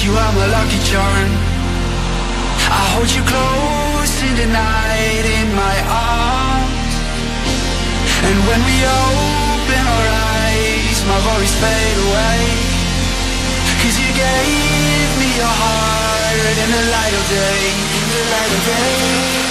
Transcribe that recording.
you are my lucky charm. I hold you close in the night in my arms. And when we open our eyes, my worries fade away. 'Cause you gave me your heart in the light of day, in the light of day.